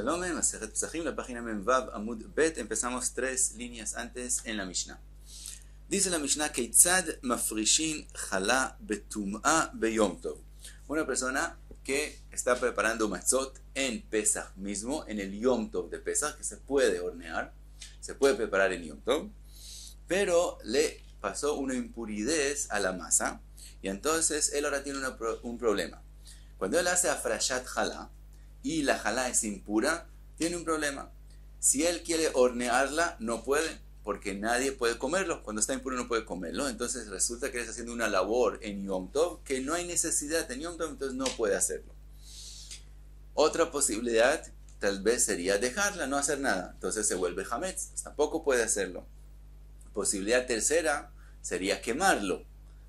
Shalom, Masechet Pesachim, la página Memvav Amud Bet. Empezamos 3 líneas antes en la Mishnah. Dice la Mishnah, Keitzad mafrishin chalá betum'a beyom tov. Una persona que está preparando matzot en Pesach mismo, en el Yom Tov de Pesach, que se puede hornear, se puede preparar en Yom Tov, pero le pasó una impurez a la masa, y entonces él ahora tiene un problema. Cuando él hace afrashat chalá, y la jalá es impura, tiene un problema. Si él quiere hornearla, no puede, porque nadie puede comerlo. Cuando está impuro no puede comerlo. Entonces resulta que él está haciendo una labor en Yom Tov que no hay necesidad en Yom Tov, entonces no puede hacerlo. Otra posibilidad tal vez sería dejarla, no hacer nada. Entonces se vuelve hametz, tampoco puede hacerlo. Posibilidad tercera sería quemarlo,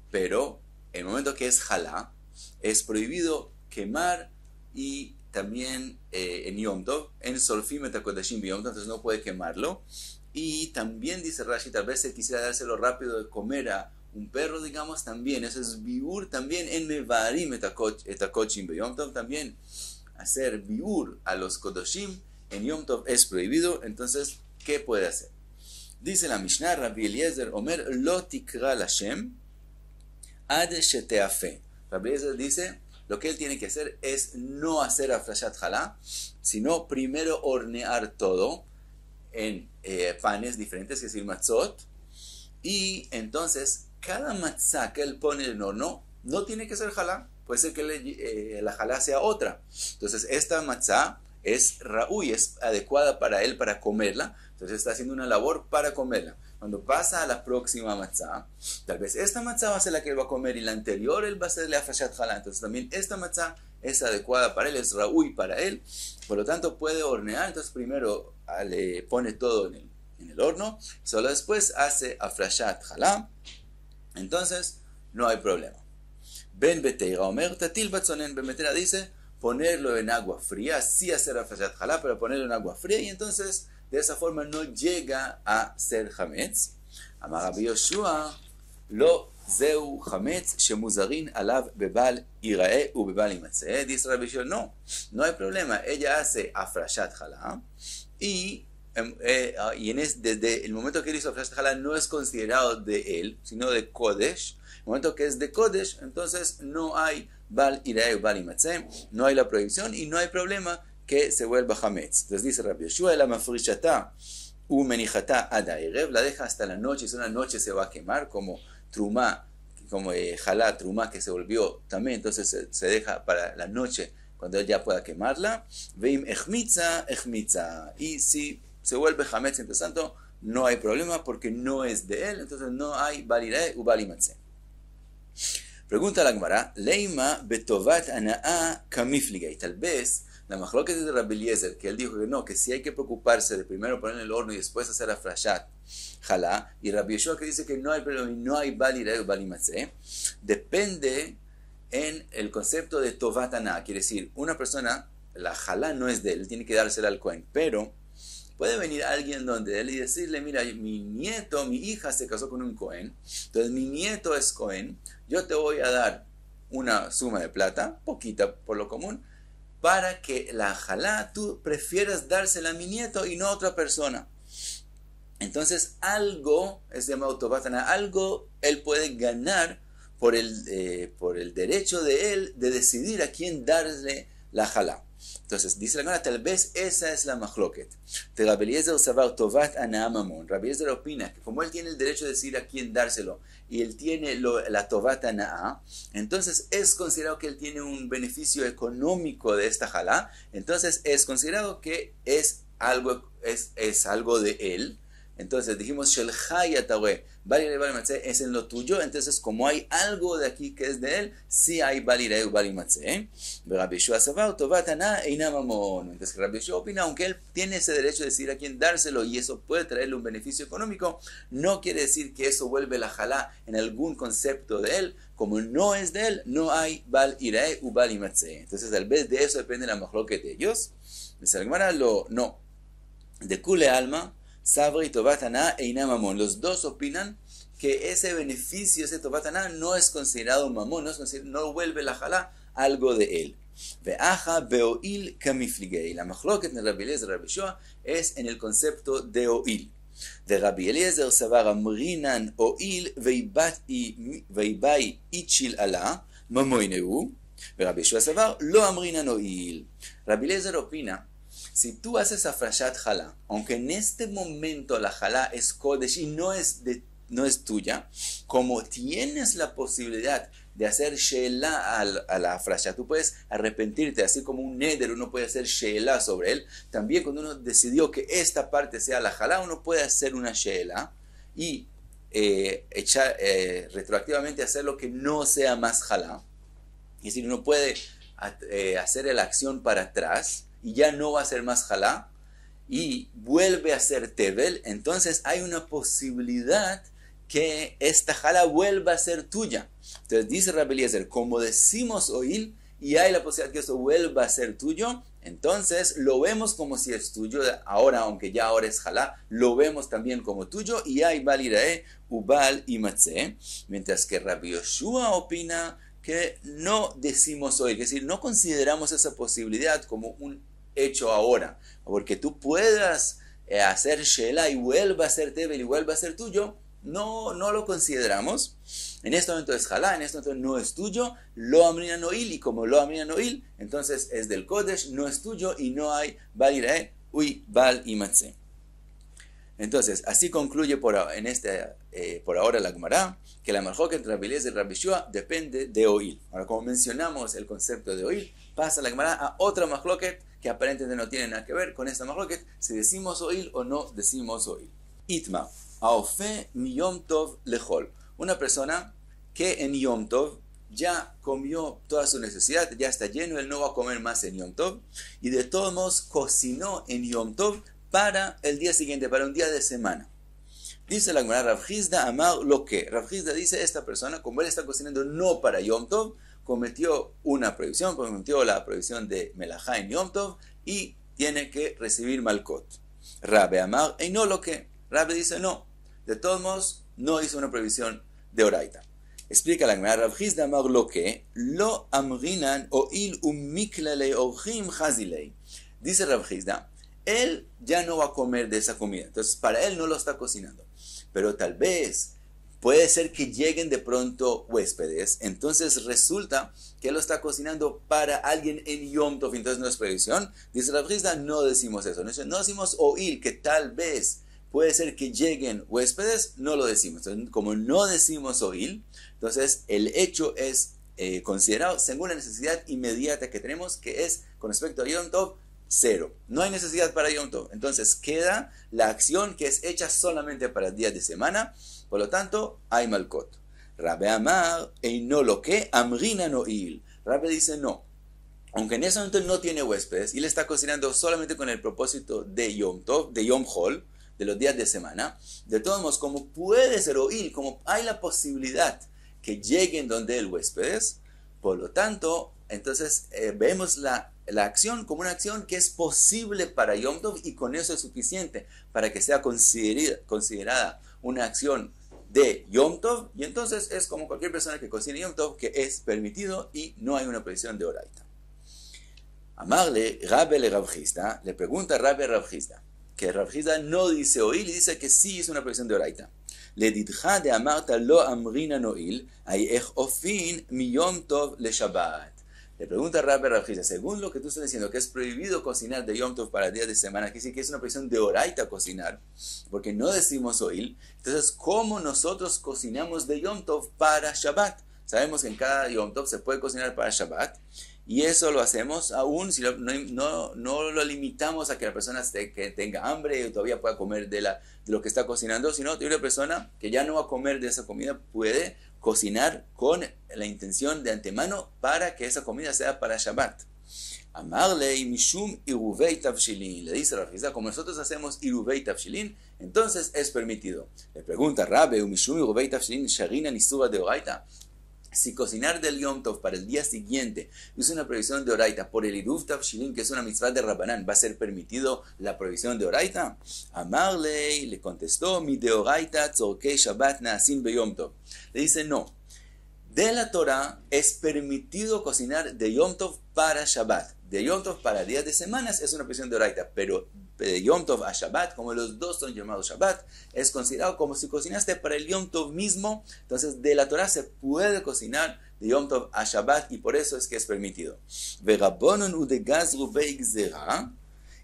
pero en el momento que es jalá, es prohibido quemar y también en Yom Tov, en Solfim et HaKodashim Yom Tov, entonces no puede quemarlo. Y también dice Rashi, tal vez se quisiera dárselo rápido de comer a un perro, digamos, también, eso es biur, también en Mevarim et HaKodashim Yom Tov, también hacer biur a los Kodoshim en Yom Tov es prohibido. Entonces, ¿qué puede hacer? Dice la Mishnah, Rabbi Eliezer Omer, Lo tikra Lashem ad sheteafe. Rabbi Eliezer dice, lo que él tiene que hacer es no hacer afrashat chalá, sino primero hornear todo en panes diferentes, es decir, matzot, y entonces cada matzá que él pone en el horno no tiene que ser chalá, puede ser que la chalá sea otra. Entonces esta matzá es raúy, es adecuada para él para comerla, entonces está haciendo una labor para comerla. Cuando pasa a la próxima matzá, tal vez esta matzá va a ser la que él va a comer y la anterior él va a hacerle afrashat chalá. Entonces también esta matzá es adecuada para él, es raúy para él, por lo tanto puede hornear. Entonces primero le pone todo en el horno, solo después hace afrashat chalá, entonces no hay problema. Ben Beteira Omer Tatil Batzonen. Ben Beteira dice ponerlo en agua fría, sí hacer afrashat chalá, pero ponerlo en agua fría, y entonces de esa forma no llega a ser hametz. Amar Rabbi Yoshua, lo zeu hametz shemuzarin alav bebal irae u bebal imatze. Dice Rabbi Yoshua, no hay problema. Ella hace afrashat chalá y desde el momento que él hizo afrashat chalá no es considerado de él, sino de Kodesh. En el momento que es de Kodesh, entonces no hay bal irae u bal imatze, no hay la prohibición y no hay problema que se vuelva hametz. Entonces dice Rabbi Yoshua, la mafrishata u menijata ad ha'erev, la deja hasta la noche, si una noche se va a quemar, como trumá, como jalá, trumá que se volvió también, entonces se deja para la noche cuando él ya pueda quemarla. Veim echmitza, echmitza, y si se vuelve hametz, entonces tanto no hay problema porque no es de él, entonces no hay bal irae u bal imatze. Pregunta la Gemara, leima betovat ana'a kamifligay, tal vez la machloket de Rabbi Eliezer, que él dijo que no, que sí hay que preocuparse de primero poner en el horno y después hacer afrashat jalá, y Rabbi Yoshua que dice que no hay problema y no hay bal irae u bal imatze, depende en el concepto de tovat ana. Quiere decir, una persona, la jalá no es de él, tiene que dársela al Cohen, pero puede venir alguien donde él y decirle, mira, mi nieto, mi hija se casó con un Cohen, entonces mi nieto es Cohen, yo te voy a dar una suma de plata, poquita por lo común, para que la jalá tú prefieras dársela a mi nieto y no a otra persona. Entonces algo, es llamado tobatana, algo él puede ganar por el derecho de él de decidir a quién darle la jalá. Entonces dice la Gemara, tal vez esa es la machloket. Rabbi Eliezer savar tovat ana mamon. Rabbi Eliezer opina que como él tiene el derecho de decidir a quién dárselo y él tiene la tovat ana, entonces es considerado que él tiene un beneficio económico de esta jalá, entonces es considerado que es algo de él. Entonces dijimos Shel Hayatawe, bal irae u bal imatze es en lo tuyo, entonces como hay algo de aquí que es de él, sí hay bal irae u bal imatze. Rabbi Yoshua savar tovat ana eina mamon. Entonces Rabbi Yoshua opina, aunque él tiene ese derecho de decir a quién dárselo y eso puede traerle un beneficio económico, no quiere decir que eso vuelve la jalá en algún concepto de él. Como no es de él, no hay bal irae u bal imatze. Entonces tal vez de eso depende la machloket de ellos. Dice la Gemara, no. De kule alma Sabri y Tovat Ana eina mamón. Los dos opinan que ese beneficio, ese Tovat Ana, no es considerado mamón, no vuelve la jalá algo de él. Ve'aja beoil kamifligei. La mahloket de Rabbi Eliezer y Rabbi Yoshua es en el concepto de oil. De Rabbi Eliezer savar amrinan oil veibai ichil ala mamoineu. De Rabbi Yoshua savar lo amrinan oil. Rabbi Eliezer opina, si tú haces afrashat jalá, aunque en este momento la jalá es kodesh y no es tuya, como tienes la posibilidad de hacer she'ela a la afrashat, tú puedes arrepentirte, así como un neder, uno puede hacer she'ela sobre él. También cuando uno decidió que esta parte sea la jalá, uno puede hacer una she'ela y retroactivamente hacer lo que no sea más jalá. Es decir, uno puede hacer la acción para atrás y ya no va a ser más jalá y vuelve a ser tevel. Entonces hay una posibilidad que esta jalá vuelva a ser tuya. Entonces dice Rabbi Eliezer, como decimos oil y hay la posibilidad que eso vuelva a ser tuyo, entonces lo vemos como si es tuyo. Ahora, aunque ya ahora es jalá, lo vemos también como tuyo y hay bal irae, ubal y matze. Mientras que Rabbi Yoshua opina que no decimos oil, es decir, no consideramos esa posibilidad como un hecho ahora, porque tú puedas hacer she'ela y vuelva a ser tevel y vuelva a ser tuyo, no lo consideramos. En este momento es jalá, en este momento no es tuyo, lo amrinan oil, y como lo amrinan oil, entonces es del kodesh, no es tuyo y no hay bal irae, uy, bal y matze. Entonces, así concluye por ahora la Gemara, que la marjoca entre Rabbi Eliezer y Rabbi Yoshua depende de oil. Ahora, como mencionamos el concepto de oil, pasa la Gemara a otra mahloket que aparentemente no tiene nada que ver con esta mahloket, si decimos oil o no decimos oil. Itma, aofe mi Yom Tov lechol. Una persona que en Yom Tov ya comió toda su necesidad, ya está lleno, él no va a comer más en Yom Tov, y de todos modos cocinó en Yom Tov para el día siguiente, para un día de semana. Dice la Gemara, Rav Hizda amar lo que. Rav Hizda dice, esta persona, como él está cocinando no para Yom Tov, cometió una prohibición, cometió la prohibición de melajá en Yom Tov y tiene que recibir malkot. Rabbe amar, y no lo que. Rabbe dice, no, de todos modos, no hizo una prohibición de oraita. Explica la Gemara, Rav Hizda amar lo que, lo amrinan oil umiklalei orchim chazilei. Dice Rav Hizda, él ya no va a comer de esa comida, entonces para él no lo está cocinando, pero tal vez puede ser que lleguen de pronto huéspedes, entonces resulta que él lo está cocinando para alguien en Yom Tov, entonces no es prohibición. Dice Rav Hizda, no decimos eso, no decimos oír, que tal vez puede ser que lleguen huéspedes, no lo decimos. Entonces, como no decimos oír, entonces el hecho es considerado según la necesidad inmediata que tenemos, que es con respecto a Yom Tov, cero. No hay necesidad para Yom Tov. Entonces queda la acción que es hecha solamente para días de semana. Por lo tanto, hay malkot. Rabbe amar, no lo que, amrina no il. Rabbe dice no. Aunque en ese momento no tiene huéspedes y le está cocinando solamente con el propósito de Yom Tov, de Yom Hol, de los días de semana, de todos modos, como puede ser oír, como hay la posibilidad que lleguen donde el huéspedes, por lo tanto, entonces vemos la acción como una acción que es posible para Yom Tov y con eso es suficiente para que sea considerada una acción de Yom Tov, y entonces es como cualquier persona que cocine Yom Tov, que es permitido y no hay una prohibición de oraita. Amarle, Rabbe le Rav Hizda, le pregunta Rabbe Rav Hizda, que Rav Hizda no dice oír y dice que sí es una prohibición de oraita. Le didja de amarta lo amrina noil, ay ech ofin mi Yom Tov le Shabbat. Le pregunta Rabbe Rav Hizda, según lo que tú estás diciendo, que es prohibido cocinar de Yom Tov para días de semana, que sí que es una prohibición de oraita cocinar, porque no decimos oil, entonces, ¿cómo nosotros cocinamos de Yom Tov para Shabbat? Sabemos que en cada Yom Tov se puede cocinar para Shabbat, y eso lo hacemos aún si no lo limitamos a que la persona que tenga hambre y todavía pueda comer de lo que está cocinando, sino que una persona que ya no va a comer de esa comida puede cocinar con la intención de antemano para que esa comida sea para Shabbat. Amarle y mishum iruvei tavshilin. Le dice Rav Hizda, como nosotros hacemos iruvei tavshilin, entonces es permitido. Le pregunta Rabbe, mishum iruvei tavshilin sharina nisura de oraita. Si cocinar del Yom Tov para el día siguiente es una prohibición de oraita por el iruv tavshilin, que es una mitzvah de Rabbanán, ¿va a ser permitido la prohibición de oraita? Amarle le contestó, mi de oraita tzorkei Shabbat naasin beyom Tov. Le dice no. De la Torah es permitido cocinar de Yom Tov para Shabbat. De Yom Tov para días de semanas es una prohibición de Oraita, pero de Yom Tov a Shabbat, como los dos son llamados Shabbat, es considerado como si cocinaste para el Yom Tov mismo. Entonces de la Torah se puede cocinar de Yom Tov a Shabbat y por eso es que es permitido.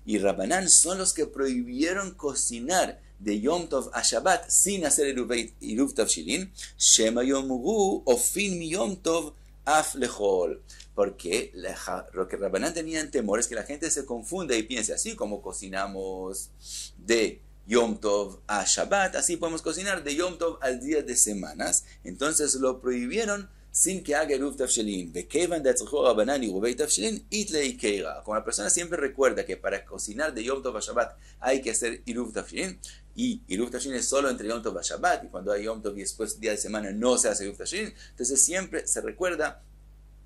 Y Rabbanán son los que prohibieron cocinar de Yom Tov a Shabbat sin hacer Iruv Tavshilin, Shema Yomru Ofin mi Yom Tov Af Lechol. Porque lo que Rabbanán tenían temor es que la gente se confunda y piense, así como cocinamos de Yom Tov a Shabbat, así podemos cocinar de Yom Tov al día de semanas. Entonces lo prohibieron sin que haga Iruv Tavshilin. Como la persona siempre recuerda que para cocinar de Yom Tov a Shabbat hay que hacer Iruv Tavshilin, y Iruv Tavshilin es solo entre Yom Tov a Shabbat, y cuando hay Yom Tov y después día de semana no se hace Iruv Tavshilin, entonces siempre se recuerda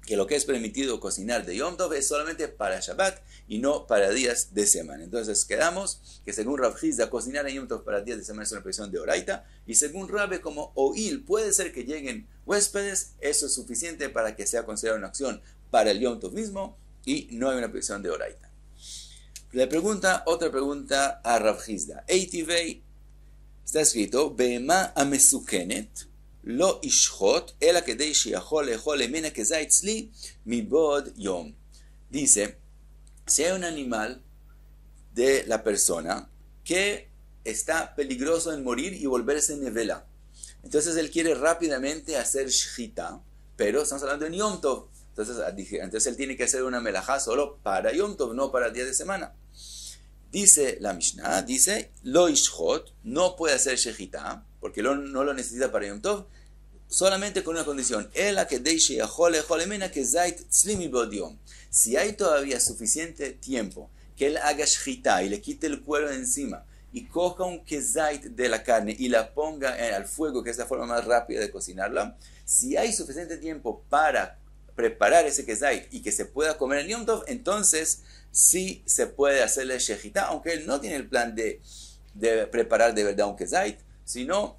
que lo que es permitido cocinar de Yom Tov es solamente para Shabbat y no para días de semana. Entonces quedamos que según Rav Hizda, cocinar en Yom Tov para días de semana es una prohibición de Oraita, y según Rabbe, como Oil puede ser que lleguen huéspedes, eso es suficiente para que sea considerada una acción para el Yom Tov mismo y no hay una prohibición de Oraita. Le pregunta, otra pregunta a Rav Hizda. Eitivei, está escrito, Be'ema amesukenet, lo ishchot, ela kedei sheyachol lechol emena kezait tzli mibod yom. Dice, si hay un animal de la persona que está peligroso en morir y volverse nevela, entonces él quiere rápidamente hacer shchita, pero estamos hablando en Yom Tov, entonces él tiene que hacer una melajá solo para Yom Tov, no para el día de semana. Dice la Mishnah, dice, lo ishchot, no puede hacer shechita, porque no lo necesita para Yom Tov, solamente con una condición, si hay todavía suficiente tiempo que él haga shechita y le quite el cuero de encima y coja un kezait de la carne y la ponga al fuego, que es la forma más rápida de cocinarla, si hay suficiente tiempo para preparar ese kezait y que se pueda comer en Yom Tov, entonces sí se puede hacerle shechita, aunque él no tiene el plan de preparar de verdad un kezait, sino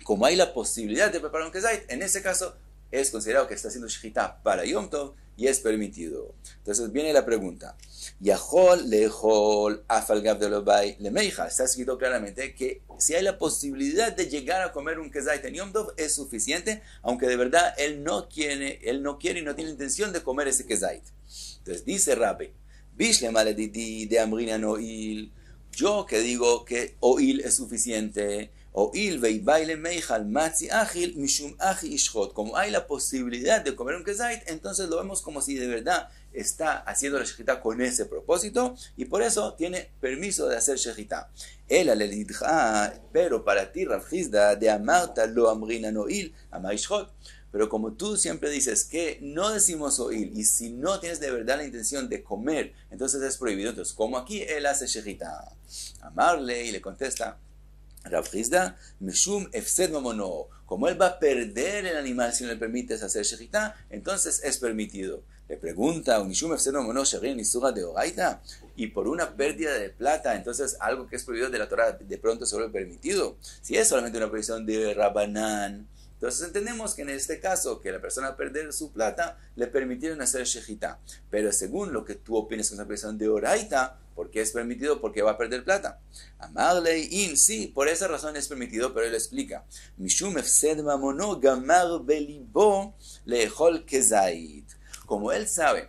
como hay la posibilidad de preparar un kezait, en ese caso es considerado que está haciendo shechita para Yom Tov y es permitido. Entonces viene la pregunta, Yahol lehol afal gav de lobai lemeija. Está escrito claramente que si hay la posibilidad de llegar a comer un kezait en Yom Tov es suficiente, aunque de verdad él no quiere y no tiene intención de comer ese kezait. Entonces dice Rabbi, de amrina noil, yo que digo que oil es suficiente, oil veibaile meijal matzi achil mishum achi ishchot, como hay la posibilidad de comer un kezait, entonces lo vemos como si de verdad está haciendo la shechita con ese propósito y por eso tiene permiso de hacer shechita. Pero para ti, Rav Hizda, de amarta lo amrina noil amar ishchot. Pero como tú siempre dices que no decimos oil, y si no tienes de verdad la intención de comer, entonces es prohibido. Entonces, como aquí él hace shechita, amarle y le contesta Rav Hizda, mishum efsed mamono, como él va a perder el animal si no le permites hacer shechita, entonces es permitido. Le pregunta, mishum efsed mamono sherin isura de oraita, y por una pérdida de plata, entonces algo que es prohibido de la Torah de pronto se vuelve permitido. Si es solamente una prohibición de Rabbanán, entonces entendemos que en este caso, que la persona va a perder su plata, le permitieron hacer shechita. Pero según lo que tú opinas que es una prohibición de oraita, ¿por qué es permitido? Porque va a perder plata. Amarle in, sí, por esa razón es permitido, pero él explica. Mishum efsed mamono gamar belibo lehol kezait. Como él sabe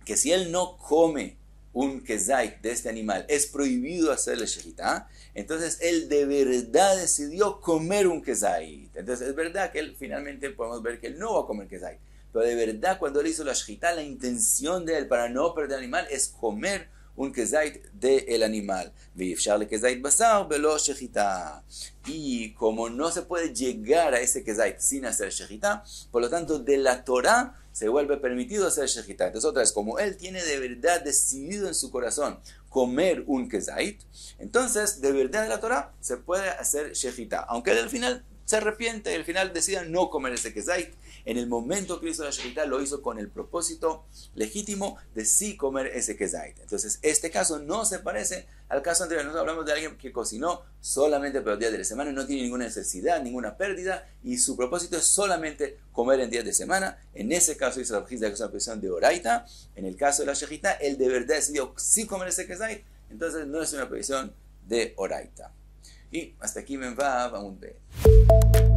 que si él no come un kezait de este animal, es prohibido hacerle shechita, entonces él de verdad decidió comer un kezait. Entonces es verdad que él finalmente podemos ver que él no va a comer kezait, pero de verdad cuando él hizo la shechita, la intención de él para no perder el animal es comer un kezait del animal. Y como no se puede llegar a ese kezait sin hacer shechita, por lo tanto de la Torah se vuelve permitido hacer shechita. Entonces otra vez, como él tiene de verdad decidido en su corazón comer un kezait, entonces de verdad de la Torah se puede hacer shechita, aunque él al final se arrepiente y al final decide no comer ese kezait. En el momento que hizo la shechita lo hizo con el propósito legítimo de sí comer ese kezait. Entonces este caso no se parece al caso anterior. Nosotros hablamos de alguien que cocinó solamente para los días de la semana, no tiene ninguna necesidad, ninguna pérdida y su propósito es solamente comer en días de semana. En ese caso hizo la shechita, que es una posición de oraita. En el caso de la shechita, él de verdad decidió sí comer ese kezait, entonces no es una posición de oraita. Y hasta aquí Memvav Amud Bet.